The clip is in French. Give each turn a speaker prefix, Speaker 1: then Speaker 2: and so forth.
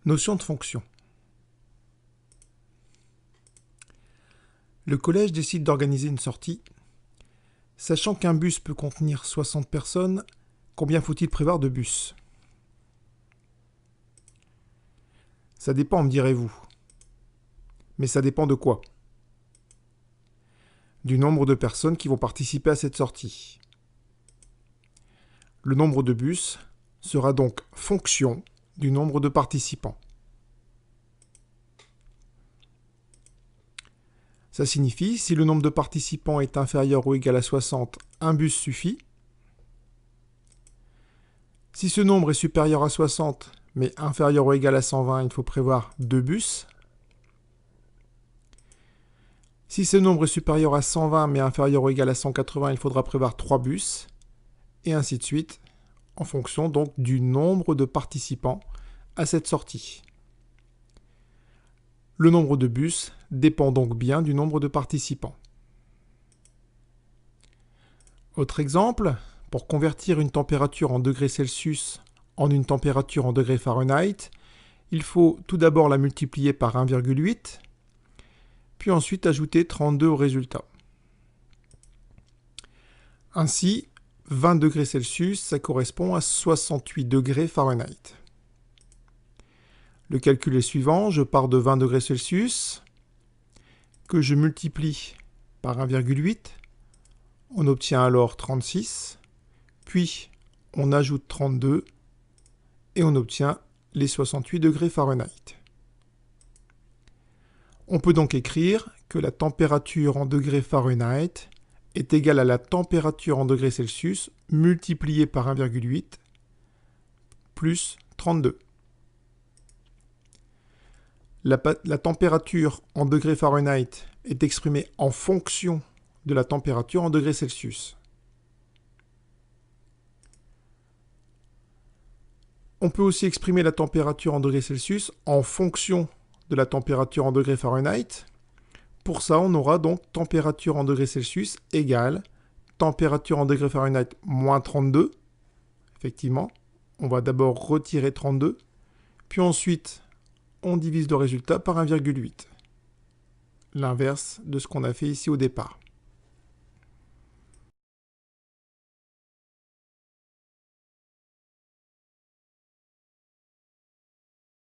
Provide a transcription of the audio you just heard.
Speaker 1: Notion de fonction. Le collège décide d'organiser une sortie. Sachant qu'un bus peut contenir 60 personnes, combien faut-il prévoir de bus? Ça dépend, me direz-vous. Mais ça dépend de quoi? Du nombre de personnes qui vont participer à cette sortie. Le nombre de bus sera donc fonction du nombre de participants. Ça signifie, si le nombre de participants est inférieur ou égal à 60, un bus suffit. Si ce nombre est supérieur à 60, mais inférieur ou égal à 120, il faut prévoir 2 bus. Si ce nombre est supérieur à 120, mais inférieur ou égal à 180, il faudra prévoir 3 bus. Et ainsi de suite, en fonction donc du nombre de participants à cette sortie. Le nombre de bus dépend donc bien du nombre de participants. Autre exemple, pour convertir une température en degrés Celsius en une température en degrés Fahrenheit, il faut tout d'abord la multiplier par 1,8, puis ensuite ajouter 32 au résultat. Ainsi, 20 degrés Celsius, ça correspond à 68 degrés Fahrenheit. Le calcul est suivant, je pars de 20 degrés Celsius, que je multiplie par 1,8, on obtient alors 36, puis on ajoute 32, et on obtient les 68 degrés Fahrenheit. On peut donc écrire que la température en degrés Fahrenheit est égale à la température en degrés Celsius multipliée par 1,8 plus 32. La température en degrés Fahrenheit est exprimée en fonction de la température en degrés Celsius. On peut aussi exprimer la température en degrés Celsius en fonction de la température en degrés Fahrenheit. Pour ça, on aura donc température en degrés Celsius égale température en degrés Fahrenheit moins 32. Effectivement, on va d'abord retirer 32, puis ensuite on divise le résultat par 1,8. L'inverse de ce qu'on a fait ici au départ.